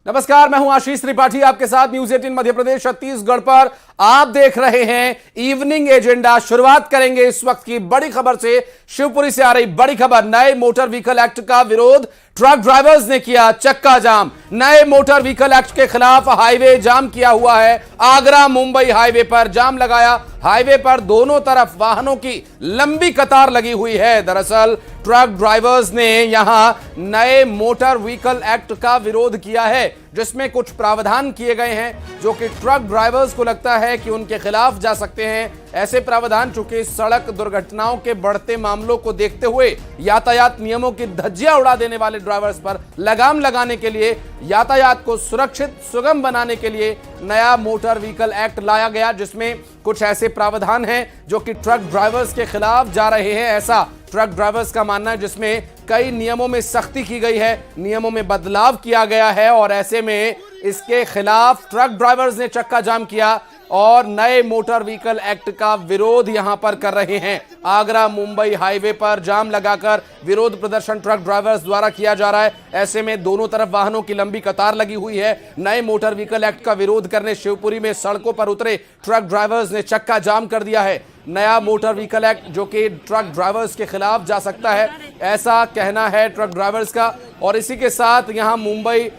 नमस्कार, मैं हूं आशीष त्रिपाठी आपके साथ न्यूज 18 मध्य प्रदेश छत्तीसगढ़ पर। आप देख रहे हैं इवनिंग एजेंडा। शुरुआत करेंगे इस वक्त की बड़ी खबर से। शिवपुरी से आ रही बड़ी खबर, नए मोटर व्हीकल एक्ट का विरोध, ट्रक ड्राइवर्स ने किया चक्का जाम। नए मोटर व्हीकल एक्ट के खिलाफ हाईवे जाम किया हुआ है। आगरा मुंबई हाईवे पर जाम लगाया। हाईवे पर दोनों तरफ वाहनों की लंबी कतार लगी हुई है। दरअसल ट्रक ड्राइवर्स ने यहां नए मोटर व्हीकल एक्ट का विरोध किया है, जिसमें कुछ प्रावधान किए गए हैं जो कि ट्रक ड्राइवर्स को लगता है कि उनके खिलाफ जा सकते हैं। ऐसे प्रावधान चूंकि सड़क दुर्घटनाओं के बढ़ते मामलों को देखते हुए यातायात नियमों की धज्जियां उड़ा देने वाले ड्राइवर्स पर लगाम लगाने के लिए, यातायात को सुरक्षित सुगम बनाने के लिए नया मोटर व्हीकल एक्ट लाया गया, जिसमें कुछ ऐसे प्रावधान हैं जो कि ट्रक ड्राइवर्स के खिलाफ जा रहे हैं। ऐसा ट्रक ड्राइवर्स का मानना है, जिसमें कई नियमों में सख्ती की गई है, नियमों में बदलाव किया गया है और ऐसे में इसके खिलाफ ट्रक ड्राइवर्स ने चक्का जाम किया और नए मोटर व्हीकल एक्ट का विरोध यहां पर कर रहे हैं। आगरा मुंबई हाईवे पर जाम लगाकर विरोध प्रदर्शन ट्रक ड्राइवर्स द्वारा किया जा रहा है। ऐसे में दोनों तरफ वाहनों की लंबी कतार लगी हुई है। नए मोटर व्हीकल एक्ट का विरोध करने शिवपुरी में सड़कों पर उतरे ट्रक ड्राइवर्स ने चक्का जाम कर दिया है। नया मोटर व्हीकल एक्ट जो कि ट्रक ड्राइवर्स के खिलाफ जा सकता है, ऐसा कहना है ट्रक ड्राइवर्स का। और इसी के साथ यहां मुंबई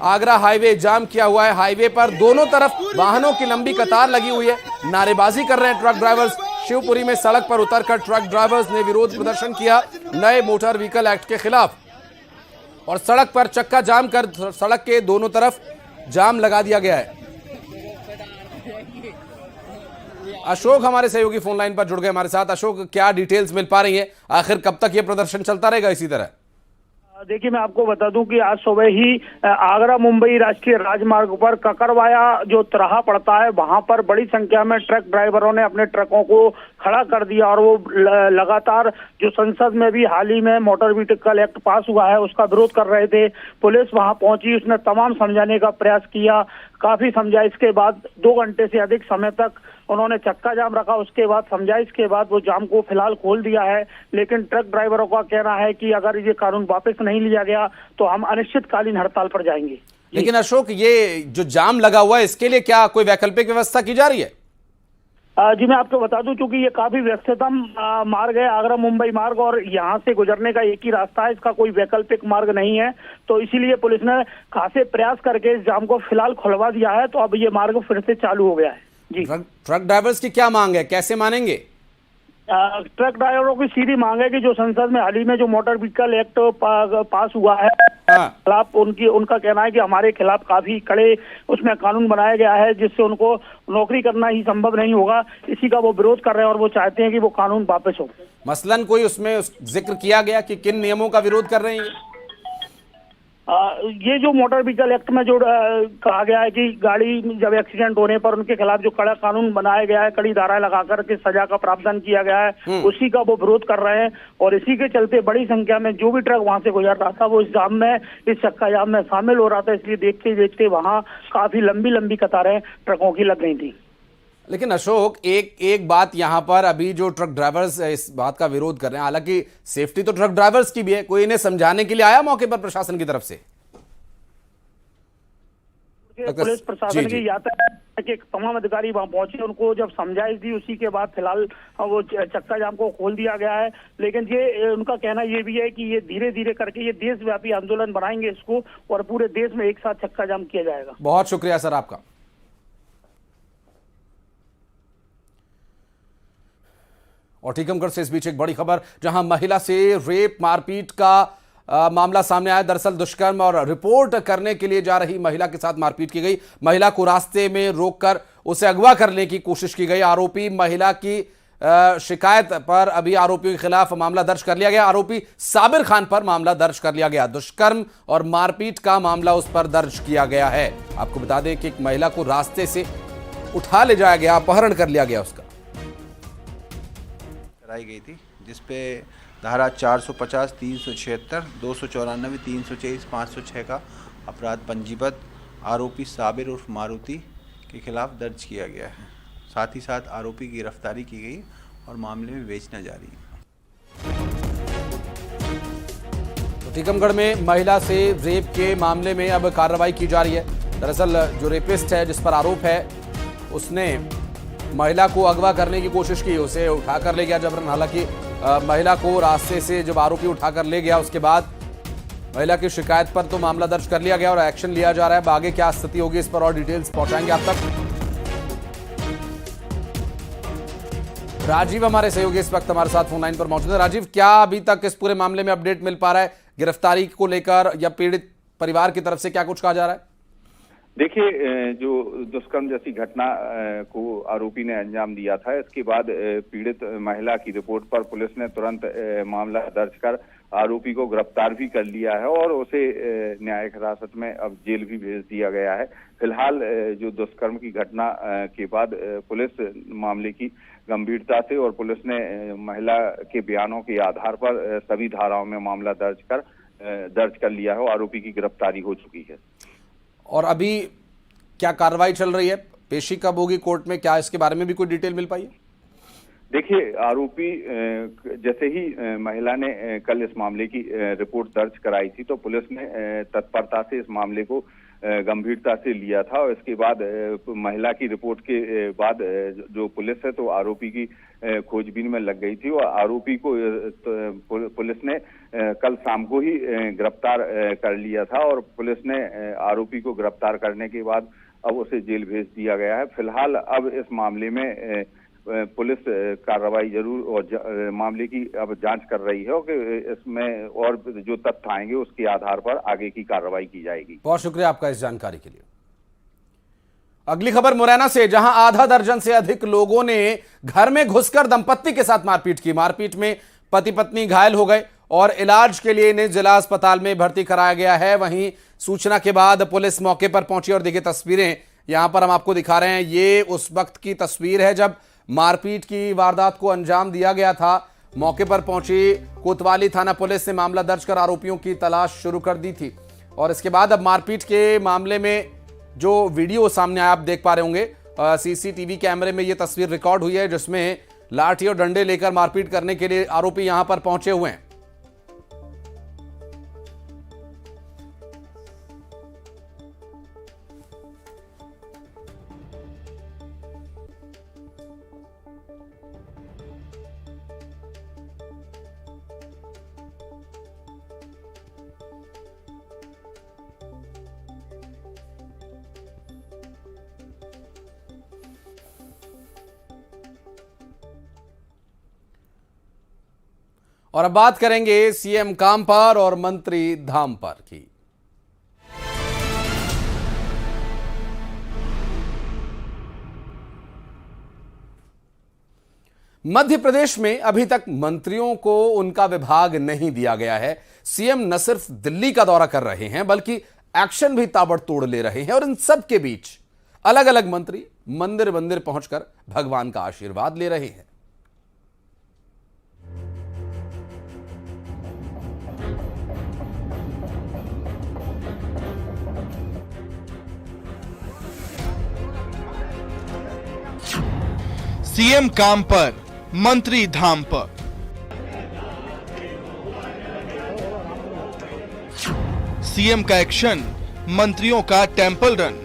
आगरा हाईवे जाम किया हुआ है। हाईवे पर दोनों तरफ वाहनों की लंबी कतार लगी हुई है। नारेबाजी कर रहे हैं ट्रक ड्राइवर्स। शिवपुरी में सड़क पर उतरकर ट्रक ड्राइवर्स ने विरोध प्रदर्शन किया नए मोटर व्हीकल एक्ट के खिलाफ और सड़क पर चक्का जाम कर सड़क के दोनों तरफ जाम लगा दिया गया है। अशोक हमारे सहयोगी फोन लाइन पर जुड़ गए हमारे साथ। अशोक, क्या डिटेल्स मिल पा रही है? आखिर कब तक यह प्रदर्शन चलता रहेगा इसी तरह? देखिए, मैं आपको बता दूं कि आज सुबह ही आगरा मुंबई राष्ट्रीय राजमार्ग पर ककरवाया जो तिराहा पड़ता है, वहां पर बड़ी संख्या में ट्रक ड्राइवरों ने अपने ट्रकों को खड़ा कर दिया और वो लगातार जो संसद में भी हाल ही में मोटर व्हीकल एक्ट पास हुआ है उसका विरोध कर रहे थे। पुलिस वहां पहुंची, उसने तमाम समझाने का प्रयास किया, काफी समझाइश के बाद 2 घंटे से अधिक समय तक उन्होंने चक्का जाम रखा। उसके बाद समझाइश के बाद वो जाम को फिलहाल खोल दिया है। लेकिन ट्रक ड्राइवरों का कहना है कि अगर ये कानून वापस नहीं लिया गया तो हम अनिश्चितकालीन हड़ताल पर जाएंगे। लेकिन अशोक, ये जो जाम लगा हुआ है इसके लिए क्या कोई वैकल्पिक व्यवस्था की जा रही है? जी, मैं आपको बता दूं, चूंकि ये काफी व्यस्ततम मार्ग है आगरा मुंबई मार्ग और यहाँ से गुजरने का एक ही रास्ता है, इसका कोई वैकल्पिक मार्ग नहीं है। तो इसीलिए पुलिस ने खासे प्रयास करके इस जाम को फिलहाल खुलवा दिया है। तो अब ये मार्ग फिर से चालू हो गया है। जी, ट्रक ड्राइवर्स की क्या मांग है, कैसे मानेंगे? ट्रक ड्राइवरों की सीधी मांग है कि जो संसद में हाल ही में जो मोटर व्हीकल एक्ट पास हुआ है, खिलाफ उनका कहना है कि हमारे खिलाफ काफी कड़े उसमें कानून बनाया गया है, जिससे उनको नौकरी करना ही संभव नहीं होगा। इसी का वो विरोध कर रहे हैं और वो चाहते हैं कि वो कानून वापस हो। मसलन कोई उसमें जिक्र किया गया कि किन नियमों का विरोध कर रहे हैं? ये जो मोटर व्हीकल एक्ट में जो कहा गया है कि गाड़ी जब एक्सीडेंट होने पर उनके खिलाफ जो कड़ा कानून बनाया गया है, कड़ी धाराएं लगाकर के सजा का प्रावधान किया गया है, उसी का वो विरोध कर रहे हैं। और इसी के चलते बड़ी संख्या में जो भी ट्रक वहां से गुजर रहा था वो इस जाम में, इस चक्का जाम में शामिल हो रहा था। इसलिए देखते देखते वहां काफी लंबी लंबी कतारें ट्रकों की लग गई थी। लेकिन अशोक, एक बात यहां पर अभी जो ट्रक ड्राइवर्स इस बात का विरोध कर रहे हैं, हालांकि सेफ्टी तो ट्रक ड्राइवर्स की भी है, कोई इन्हें समझाने के लिए आया मौके पर प्रशासन की तरफ से? पुलिस प्रशासन की यातायात के तमाम अधिकारी वहां पहुंचे, उनको जब समझाइश दी उसी के बाद फिलहाल वो चक्का जाम को खोल दिया गया है। लेकिन ये उनका कहना ये भी है कि ये धीरे धीरे करके ये देशव्यापी आंदोलन बनाएंगे इसको और पूरे देश में एक साथ चक्का जाम किया जाएगा। बहुत शुक्रिया सर आपका। और टीकमगढ़ से इस बीच एक बड़ी खबर, जहां महिला से रेप मारपीट का मामला सामने आया। दरअसल दुष्कर्म और रिपोर्ट करने के लिए जा रही महिला के साथ मारपीट की गई। महिला को रास्ते में रोककर उसे अगवा करने की कोशिश की गई। आरोपी महिला की शिकायत पर अभी आरोपियों के खिलाफ मामला दर्ज कर लिया गया। आरोपी साबिर खान पर मामला दर्ज कर लिया गया। दुष्कर्म और मारपीट का मामला उस पर दर्ज किया गया है। आपको बता दें कि एक महिला को रास्ते से उठा ले जाया गया, अपहरण कर लिया गया उसका। कराई गई थी, जिसपे धारा 450, 376, 294, 323, 506 का अपराध पंजीबद्ध आरोपी साबिर उर्फ मारुति के खिलाफ दर्ज किया गया है। साथ ही साथ आरोपी की गिरफ्तारी की गई और मामले में विवेचना जारी है। टीकमगढ़ में महिला से रेप के मामले में अब कार्रवाई की जा रही है। दरअसल जो रेपिस्ट है, जिस पर आरोप है, उसने महिला को अगवा करने की कोशिश की, उसे उठाकर ले गया जबरन। हालांकि महिला को रास्ते से जब आरोपी उठाकर ले गया, उसके बाद महिला की शिकायत पर तो मामला दर्ज कर लिया गया और एक्शन लिया जा रहा है। आगे क्या स्थिति होगी, इस पर और डिटेल्स पहुंचाएंगे आप तक। राजीव हमारे सहयोगी इस वक्त हमारे साथ फोन लाइन पर मौजूद है। राजीव, क्या अभी तक इस पूरे मामले में अपडेट मिल पा रहा है, गिरफ्तारी को लेकर या पीड़ित परिवार की तरफ से क्या कुछ कहा जा रहा है? देखिए, जो दुष्कर्म जैसी घटना को आरोपी ने अंजाम दिया था, इसके बाद पीड़ित महिला की रिपोर्ट पर पुलिस ने तुरंत मामला दर्ज कर आरोपी को गिरफ्तार भी कर लिया है और उसे न्यायिक हिरासत में अब जेल भी भेज दिया गया है। फिलहाल जो दुष्कर्म की घटना के बाद पुलिस मामले की गंभीरता से और पुलिस ने महिला के बयानों के आधार पर सभी धाराओं में मामला दर्ज कर लिया है और आरोपी की गिरफ्तारी हो चुकी है। और अभी क्या कार्रवाई चल रही है, पेशी कब होगी कोर्ट में, क्या इसके बारे में भी कोई डिटेल मिल पाई है? देखिए, आरोपी जैसे ही महिला ने कल इस मामले की रिपोर्ट दर्ज कराई थी, तो पुलिस ने तत्परता से इस मामले को गंभीरता से लिया था और इसके बाद महिला की रिपोर्ट के बाद जो पुलिस है तो आरोपी की खोजबीन में लग गई थी और आरोपी को पुलिस ने कल शाम को ही गिरफ्तार कर लिया था और पुलिस ने आरोपी को गिरफ्तार करने के बाद अब उसे जेल भेज दिया गया है। फिलहाल अब इस मामले में पुलिस कार्रवाई जरूर और मामले की अब जांच कर रही है कि इसमें और जो तथ्य आएंगे उसके आधार पर आगे की कार्रवाई की जाएगी। बहुत शुक्रिया आपका इस जानकारी के लिए। अगली खबर मुरैना से, जहां आधा दर्जन से अधिक लोगों ने घर में घुसकर दंपत्ति के साथ मारपीट की। मारपीट में पति पत्नी घायल हो गए और इलाज के लिए इन्हें जिला अस्पताल में भर्ती कराया गया है। वहीं सूचना के बाद पुलिस मौके पर पहुंची और देखिए तस्वीरें यहां पर हम आपको दिखा रहे हैं। ये उस वक्त की तस्वीर है जब मारपीट की वारदात को अंजाम दिया गया था। मौके पर पहुंची कोतवाली थाना पुलिस ने मामला दर्ज कर आरोपियों की तलाश शुरू कर दी थी और इसके बाद अब मारपीट के मामले में जो वीडियो सामने आया, आप देख पा रहे होंगे, सीसीटीवी कैमरे में यह तस्वीर रिकॉर्ड हुई है जिसमें लाठी और डंडे लेकर मारपीट करने के लिए आरोपी यहां पर पहुंचे हुए हैं। और अब बात करेंगे सीएम काम पर और मंत्री धाम पर की। मध्य प्रदेश में अभी तक मंत्रियों को उनका विभाग नहीं दिया गया है। सीएम न सिर्फ दिल्ली का दौरा कर रहे हैं बल्कि एक्शन भी ताबड़तोड़ ले रहे हैं और इन सब के बीच अलग अलग मंत्री मंदिर मंदिर पहुंचकर भगवान का आशीर्वाद ले रहे हैं। सीएम काम पर, मंत्री धाम पर। सीएम का एक्शन, मंत्रियों का टेंपल रन।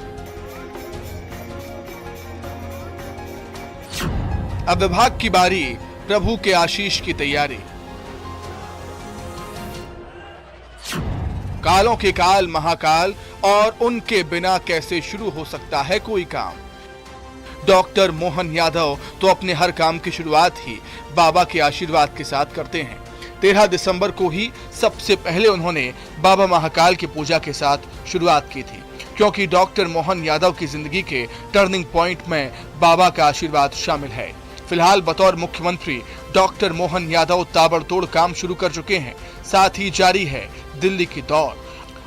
अब विभाग की बारी, प्रभु के आशीष की तैयारी। कालों के काल महाकाल और उनके बिना कैसे शुरू हो सकता है कोई काम। डॉक्टर मोहन यादव तो अपने हर काम की शुरुआत ही बाबा के आशीर्वाद के साथ करते हैं। 13 दिसंबर को ही सबसे पहले उन्होंने बाबा महाकाल की पूजा के साथ शुरुआत की थी, क्योंकि डॉक्टर मोहन यादव की जिंदगी के टर्निंग पॉइंट में बाबा का आशीर्वाद शामिल है। फिलहाल बतौर मुख्यमंत्री डॉक्टर मोहन यादव ताबड़तोड़ काम शुरू कर चुके हैं। साथ ही जारी है दिल्ली की दौड़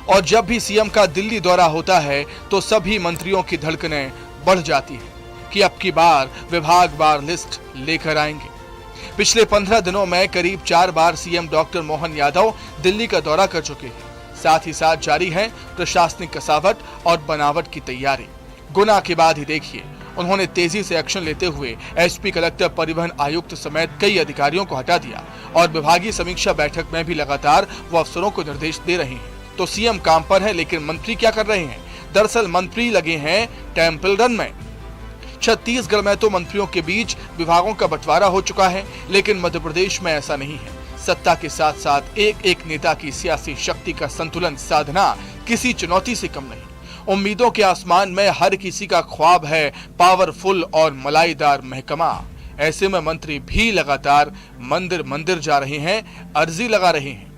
और जब भी सीएम का दिल्ली दौरा होता है तो सभी मंत्रियों की धड़कनें बढ़ जाती हैं कि अब की बार विभाग वार लिस्ट लेकर आएंगे। पिछले 15 दिनों में करीब 4 बार सीएम डॉक्टर मोहन यादव दिल्ली का दौरा कर चुके हैं। साथ ही साथ जारी है प्रशासनिक कसावट और बनावट की तैयारी। गुना के बाद ही देखिए उन्होंने तेजी से एक्शन लेते हुए एसपी, कलेक्टर, परिवहन आयुक्त समेत कई अधिकारियों को हटा दिया और विभागीय समीक्षा बैठक में भी लगातार वो अफसरों को निर्देश दे रहे हैं। तो सीएम काम पर है, लेकिन मंत्री क्या कर रहे हैं? दरअसल मंत्री लगे हैं टेम्पल रन में। छत्तीसगढ़ में तो मंत्रियों के बीच विभागों का बंटवारा हो चुका है, लेकिन मध्य प्रदेश में ऐसा नहीं है। सत्ता के साथ साथ एक एक नेता की सियासी शक्ति का संतुलन साधना किसी चुनौती से कम नहीं। उम्मीदों के आसमान में हर किसी का ख्वाब है पावरफुल और मलाईदार महकमा। ऐसे में मंत्री भी लगातार मंदिर मंदिर जा रहे हैं, अर्जी लगा रहे हैं।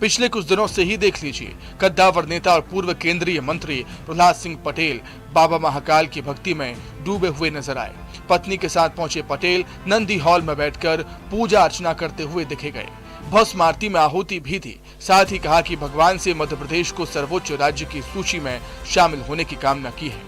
पिछले कुछ दिनों से ही देख लीजिए, कद्दावर नेता और पूर्व केंद्रीय मंत्री प्रहलाद सिंह पटेल बाबा महाकाल की भक्ति में डूबे हुए नजर आए। पत्नी के साथ पहुंचे पटेल नंदी हॉल में बैठकर पूजा अर्चना करते हुए देखे गए। भस्म आरती में आहुति भी थी। साथ ही कहा कि भगवान से मध्य प्रदेश को सर्वोच्च राज्य की सूची में शामिल होने की कामना की है।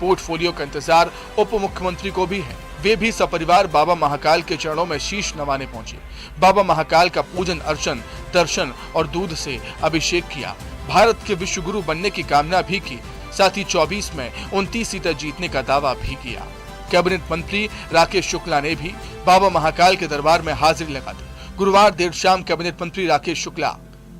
पोर्टफोलियो का इंतजार उप मुख्यमंत्री को भी है। वे भी सपरिवार बाबा महाकाल के चरणों में शीश नवाने पहुंचे। बाबा महाकाल का पूजन अर्चन, दर्शन और दूध से अभिषेक किया। भारत के विश्व गुरु बनने की कामना भी की। साथ ही 24 में 29 सीटें जीतने का दावा भी किया। कैबिनेट मंत्री राकेश शुक्ला ने भी बाबा महाकाल के दरबार में हाजिरी लगा दी। गुरुवार देर शाम कैबिनेट मंत्री राकेश शुक्ला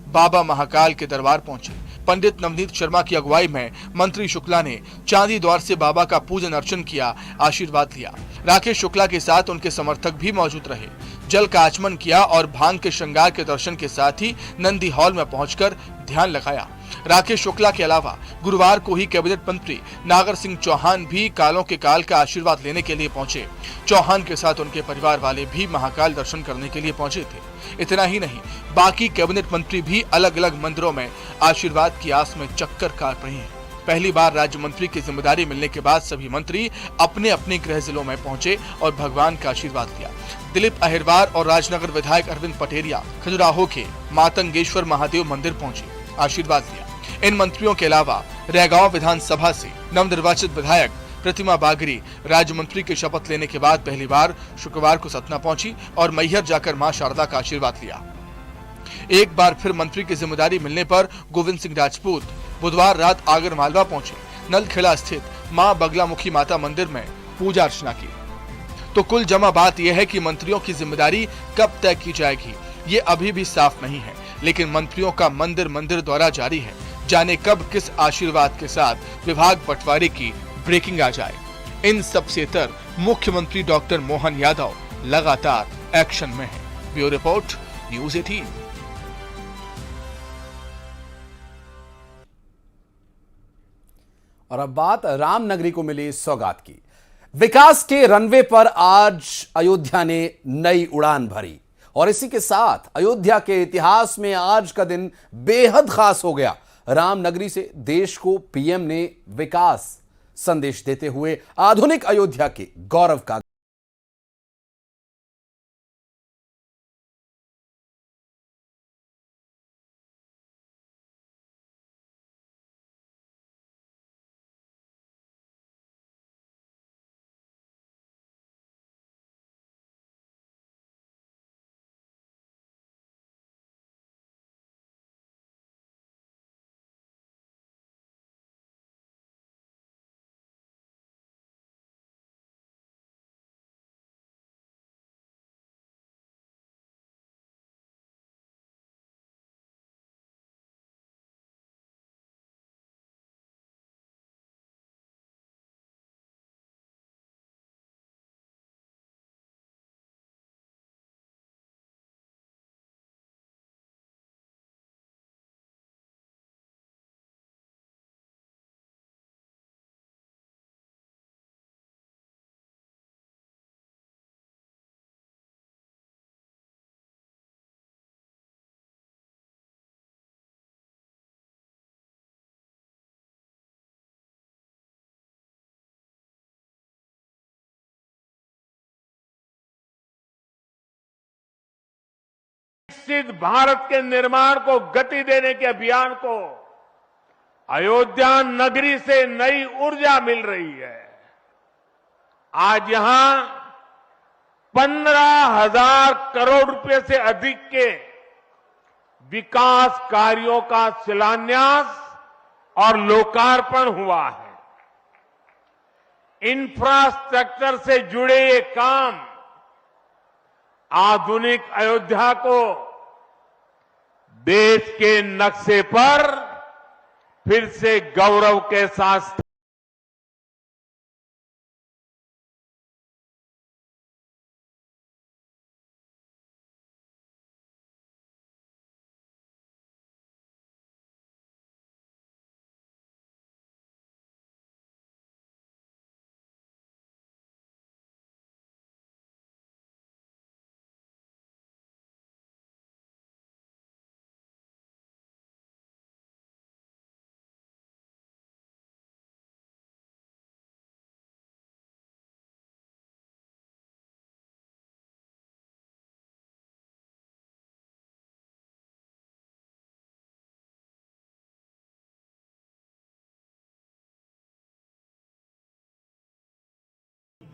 बाबा महाकाल के दरबार पहुंचे। पंडित नवनीत शर्मा की अगुवाई में मंत्री शुक्ला ने चांदी द्वार से बाबा का पूजन अर्चन किया, आशीर्वाद लिया। राकेश शुक्ला के साथ उनके समर्थक भी मौजूद रहे। जल का आचमन किया और भांग के श्रृंगार के दर्शन के साथ ही नंदी हॉल में पहुंचकर ध्यान लगाया। राकेश शुक्ला के अलावा गुरुवार को ही कैबिनेट मंत्री नागर सिंह चौहान भी कालों के काल का आशीर्वाद लेने के लिए पहुंचे। चौहान के साथ उनके परिवार वाले भी महाकाल दर्शन करने के लिए पहुंचे थे। इतना ही नहीं, बाकी कैबिनेट मंत्री भी अलग अलग मंदिरों में आशीर्वाद की आस में चक्कर काट रहे हैं। पहली बार राज्य मंत्री की जिम्मेदारी मिलने के बाद सभी मंत्री अपने अपने गृह जिलों में पहुंचे और भगवान का आशीर्वाद लिया। दिलीप अहिरवार और राजनगर विधायक अरविंद पटेरिया खजुराहो के मातंगेश्वर महादेव मंदिर पहुंचे, आशीर्वाद लिया। इन मंत्रियों के अलावा रैगांव विधानसभा से नवनिर्वाचित विधायक प्रतिमा बागरी राज्य मंत्री की शपथ लेने के बाद पहली बार शुक्रवार को सतना पहुंची और मैहर जाकर मां शारदा का आशीर्वाद लिया। एक बार फिर मंत्री की जिम्मेदारी मिलने पर गोविंद सिंह राजपूत बुधवार रात आगर मालवा पहुंचे। नलखेड़ा स्थित मां बगलामुखी माता मंदिर में पूजा अर्चना की। तो कुल जमा बात यह है कि मंत्रियों की जिम्मेदारी कब तय की जाएगी ये अभी भी साफ नहीं है, लेकिन मंत्रियों का मंदिर मंदिर दौरा जारी है। जाने कब किस आशीर्वाद के साथ विभाग बंटवारे की ब्रेकिंग आ जाए। इन सबसे तर मुख्यमंत्री डॉक्टर मोहन यादव लगातार एक्शन में है। Bureau report, news 18। और अब बात रामनगरी को मिली सौगात की। विकास के रनवे पर आज अयोध्या ने नई उड़ान भरी और इसी के साथ अयोध्या के इतिहास में आज का दिन बेहद खास हो गया। रामनगरी से देश को पीएम ने विकास संदेश देते हुए आधुनिक अयोध्या के गौरव का विकसित भारत के निर्माण को गति देने के अभियान को अयोध्या नगरी से नई ऊर्जा मिल रही है। आज यहां 15,000 करोड़ रुपए से अधिक के विकास कार्यों का शिलान्यास और लोकार्पण हुआ है। इंफ्रास्ट्रक्चर से जुड़े ये काम आधुनिक अयोध्या को देश के नक्शे पर फिर से गौरव के साथ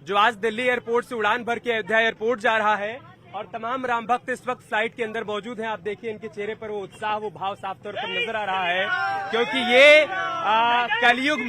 जो आज दिल्ली एयरपोर्ट से उड़ान भर के अयोध्या एयरपोर्ट जा रहा है और तमाम राम भक्त इस वक्त फ्लाइट के अंदर मौजूद हैं। आप देखिए इनके चेहरे पर वो उत्साह, वो भाव साफ तौर पर नजर आ रहा है, क्योंकि ये कलयुग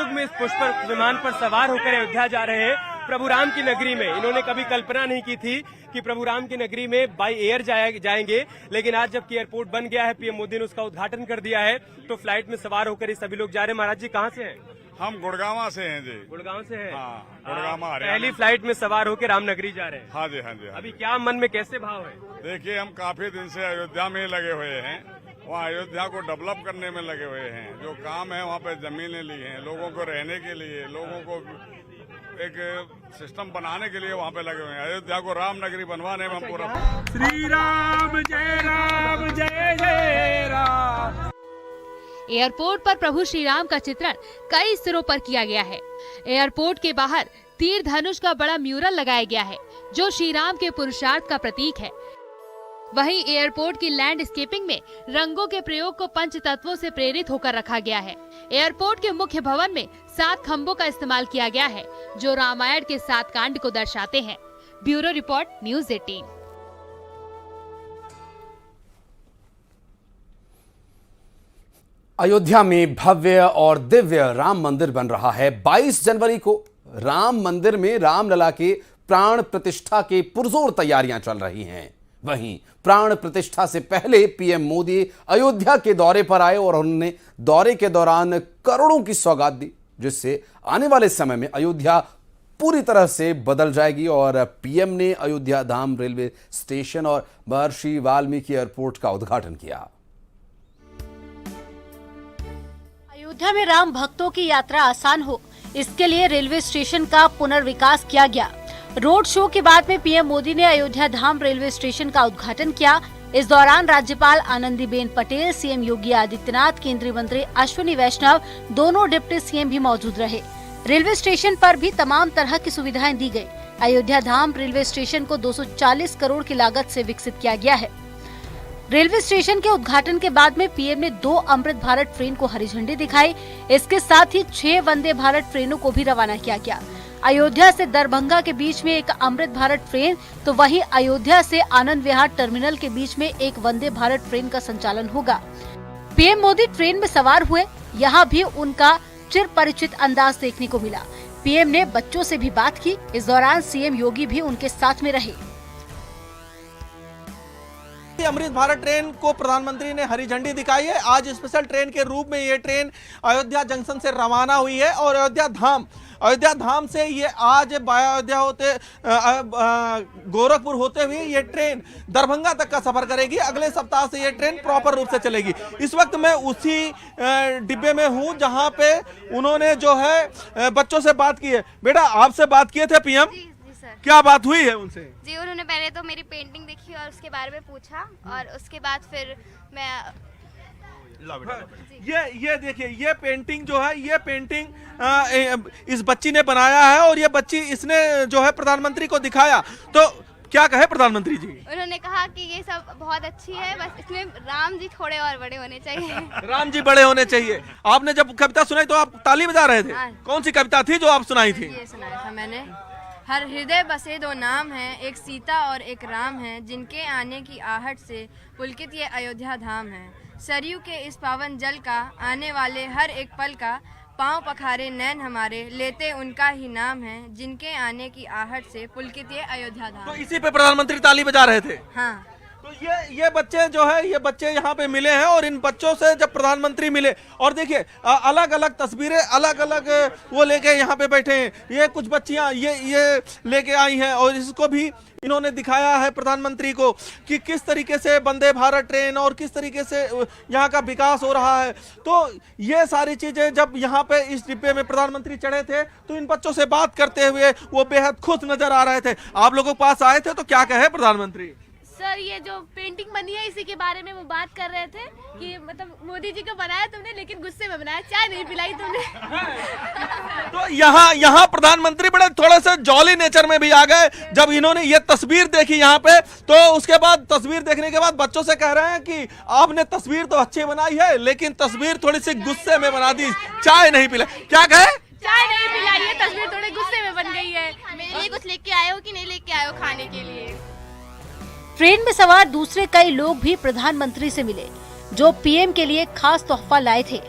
में इस पुष्प विमान पर सवार होकर अयोध्या जा रहे हैं प्रभु राम की नगरी में। इन्होंने कभी कल्पना नहीं की थी कि प्रभु राम की नगरी में बाई एयर जाएंगे, लेकिन आज जबकि एयरपोर्ट बन गया है, पीएम मोदी ने उसका उद्घाटन कर दिया है, तो फ्लाइट में सवार होकर ये सभी लोग जा रहे हैं। महाराज जी कहाँ से हैं? हम गुड़गांव से हैं जी। गुड़गांव से हैं? हाँ, गुड़गांव हरियाणा। पहली फ्लाइट में सवार होकर रामनगरी जा रहे हैं? हाँ जी, हाँ जी। अभी क्या मन में कैसे भाव है? देखिए, हम काफी दिन से अयोध्या में लगे हुए हैं, वहाँ अयोध्या को डेवलप करने में लगे हुए हैं। जो काम है वहाँ पे जमीनें ली हैं, लोगों को रहने के लिए, लोगों को एक सिस्टम बनाने के लिए वहाँ पे लगे हुए हैं। अयोध्या को रामनगरी बनवाने में हम पूरा श्री राम जय जय राम। एयरपोर्ट पर प्रभु श्री राम का चित्रण कई स्तरों पर किया गया है। एयरपोर्ट के बाहर तीर धनुष का बड़ा म्यूरल लगाया गया है, जो श्री राम के पुरुषार्थ का प्रतीक है। वहीं एयरपोर्ट की लैंडस्केपिंग में रंगों के प्रयोग को पंच तत्वों से प्रेरित होकर रखा गया है। एयरपोर्ट के मुख्य भवन में 7 खंभों का इस्तेमाल किया गया है, जो रामायण के 7 कांड को दर्शाते हैं। Bureau report, news 18। अयोध्या में भव्य और दिव्य राम मंदिर बन रहा है। 22 जनवरी को राम मंदिर में रामलला के प्राण प्रतिष्ठा की पुरजोर तैयारियां चल रही हैं। वहीं प्राण प्रतिष्ठा से पहले पीएम मोदी अयोध्या के दौरे पर आए और उन्होंने दौरे के दौरान करोड़ों की सौगात दी, जिससे आने वाले समय में अयोध्या पूरी तरह से बदल जाएगी। और पीएम ने अयोध्या धाम रेलवे स्टेशन और महर्षि वाल्मीकि एयरपोर्ट का उद्घाटन किया। अयोध्या में राम भक्तों की यात्रा आसान हो, इसके लिए रेलवे स्टेशन का पुनर्विकास किया गया। रोड शो के बाद में पीएम मोदी ने अयोध्या धाम रेलवे स्टेशन का उद्घाटन किया। इस दौरान राज्यपाल आनंदीबेन पटेल, सीएम योगी आदित्यनाथ, केंद्रीय मंत्री अश्विनी वैष्णव, दोनों डिप्टी सीएम भी मौजूद रहे। रेलवे स्टेशन पर भी तमाम तरह की सुविधाएं दी गयी। अयोध्या धाम रेलवे स्टेशन को 240 करोड़ की लागत से विकसित किया गया है। रेलवे स्टेशन के उद्घाटन के बाद में पीएम ने 2 अमृत भारत ट्रेन को हरी झंडी दिखाई। इसके साथ ही 6 वंदे भारत ट्रेनों को भी रवाना किया गया। अयोध्या से दरभंगा के बीच में एक अमृत भारत ट्रेन, तो वहीं अयोध्या से आनंद विहार टर्मिनल के बीच में एक वंदे भारत ट्रेन का संचालन होगा। पीएम मोदी ट्रेन में सवार हुए, यहाँ भी उनका चिर परिचित अंदाज देखने को मिला। पीएम ने बच्चों से भी बात की। इस दौरान सीएम योगी भी उनके साथ में रहे। अमृत भारत ट्रेन को प्रधानमंत्री ने हरी झंडी दिखाई है। आज स्पेशल ट्रेन के रूप में ये ट्रेन अयोध्या जंक्शन से रवाना हुई है और अयोध्या धाम से ये आज बाया अयोध्या होते गोरखपुर होते हुए ये ट्रेन दरभंगा तक का सफर करेगी। अगले सप्ताह से ये ट्रेन प्रॉपर रूप से चलेगी। इस वक्त मैं उसी डिब्बे में हूँ जहाँ पे उन्होंने जो है बच्चों से बात की है। बेटा, आपसे बात किए थे पीएम, क्या बात हुई है उनसे? जी, उन्होंने पहले तो मेरी पेंटिंग देखी और उसके बारे में पूछा और उसके बाद फिर मैं ये देखिए, ये पेंटिंग जो है, ये पेंटिंग इस बच्ची ने बनाया है और ये बच्ची इसने जो है प्रधानमंत्री को दिखाया। तो क्या कहे प्रधानमंत्री जी? उन्होंने कहा कि ये सब बहुत अच्छी है, बस इसमें राम जी थोड़े और बड़े होने चाहिए। राम जी बड़े होने चाहिए। आपने जब कविता सुनाई तो आप ताली बजा रहे थे। कौन सी कविता थी जो आप सुनाई थी? ये सुनाया था मैंने। हर हृदय बसे 2 नाम हैं, एक सीता और एक राम है, जिनके आने की आहट से पुलकित ये अयोध्या धाम है। सरयू के इस पावन जल का, आने वाले हर एक पल का, पांव पखारे नैन हमारे, लेते उनका ही नाम है, जिनके आने की आहट से पुलकित ये अयोध्या धाम। तो इसी पे प्रधानमंत्री ताली बजा रहे थे। हाँ, तो ये बच्चे जो है, ये बच्चे यहाँ पे मिले हैं और इन बच्चों से जब प्रधानमंत्री मिले और देखिए अलग अलग तस्वीरें, अलग अलग वो लेके यहाँ पे बैठे हैं। ये कुछ बच्चियाँ ये लेके आई हैं और इसको भी इन्होंने दिखाया है प्रधानमंत्री को कि किस तरीके से वंदे भारत ट्रेन और किस तरीके से यहाँ का विकास हो रहा है। तो ये सारी चीजें जब यहाँ पे इस डिब्बे में प्रधानमंत्री चढ़े थे तो इन बच्चों से बात करते हुए वो बेहद खुश नजर आ रहे थे। आप लोगों के पास आए थे तो क्या कहे प्रधानमंत्री? सर, ये जो पेंटिंग बनी है इसी के बारे में वो बात कर रहे थे कि मतलब मोदी जी को बनाया तुमने, लेकिन गुस्से में बनाया, चाय नहीं पिलाई तुमने। तो यहाँ प्रधानमंत्री बड़े थोड़े से जॉली नेचर में भी आ गए जब इन्होंने ये तस्वीर देखी यहाँ पे। तो उसके बाद तस्वीर देखने के बाद बच्चों से कह रहे हैं कि आपने तस्वीर तो अच्छी बनाई है, लेकिन तस्वीर थोड़ी सी गुस्से में बना दी, चाय नहीं पिलाई। क्या कहे? चाय नहीं पिलाई है, तस्वीर थोड़े गुस्से में बन गई है। मेरे लिए कुछ लेके आए हो कि नहीं लेके आए हो खाने के लिए? ट्रेन में सवार दूसरे कई लोग भी प्रधानमंत्री से मिले, जो पीएम के लिए खास तोहफा लाए थे।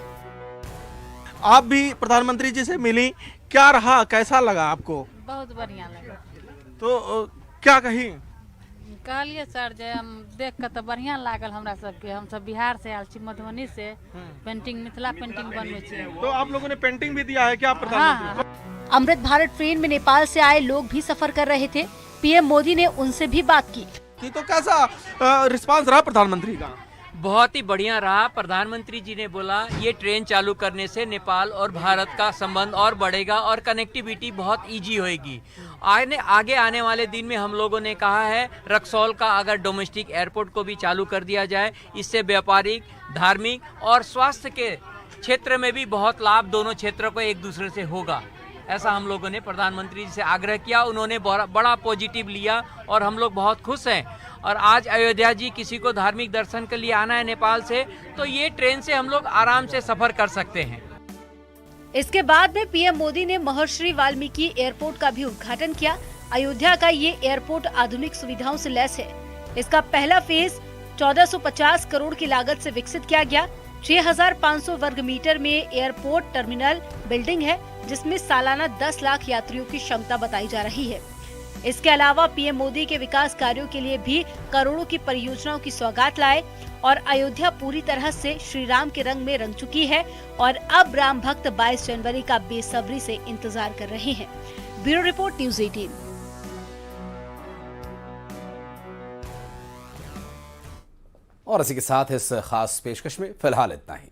आप भी प्रधानमंत्री जी से मिली, क्या रहा, कैसा लगा आपको? बहुत बढ़िया लगा। तो क्या कही? कहलिए सर जे हम देख के तो बढ़िया लागल हमरा सबके। हम सब बिहार से आयल छी, मधुबनी से, पेंटिंग मिथिला पेंटिंग बनवे छी। तो आप लोगों ने पेंटिंग भी दिया है क्या प्रधानमंत्री? हाँ। अमृत भारत ट्रेन में नेपाल से आए लोग भी सफर कर रहे थे। पीएम मोदी ने उनसे भी बात की। तो कैसा रिस्पांस रहा प्रधानमंत्री का? बहुत ही बढ़िया रहा। प्रधानमंत्री जी ने बोला ये ट्रेन चालू करने से नेपाल और भारत का संबंध और बढ़ेगा और कनेक्टिविटी बहुत इजी होएगी। आगे आने वाले दिन में हम लोगों ने कहा है रक्सौल का अगर डोमेस्टिक एयरपोर्ट को भी चालू कर दिया जाए, इससे व्यापारिक, धार्मिक और स्वास्थ्य के क्षेत्र में भी बहुत लाभ दोनों क्षेत्रों को एक दूसरे से होगा। ऐसा हम लोगों ने प्रधानमंत्री जी से आग्रह किया, उन्होंने बड़ा पॉजिटिव लिया और हम लोग बहुत खुश हैं। और आज अयोध्या जी किसी को धार्मिक दर्शन के लिए आना है नेपाल से, तो ये ट्रेन से हम लोग आराम से सफर कर सकते हैं। इसके बाद में पीएम मोदी ने महर्षि वाल्मीकि एयरपोर्ट का भी उद्घाटन किया। अयोध्या का ये एयरपोर्ट आधुनिक सुविधाओं से लैस है। इसका पहला फेज 1450 करोड़ की लागत से विकसित किया गया। 6500 वर्ग मीटर में एयरपोर्ट टर्मिनल बिल्डिंग है, जिसमें सालाना 10 लाख यात्रियों की क्षमता बताई जा रही है। इसके अलावा पीएम मोदी के विकास कार्यों के लिए भी करोड़ों की परियोजनाओं की सौगात लाए और अयोध्या पूरी तरह से श्री राम के रंग में रंग चुकी है और अब राम भक्त 22 जनवरी का बेसब्री से इंतजार कर रहे हैं। Bureau report, news 18। और इसी के साथ इस खास पेशकश में फिलहाल इतना ही।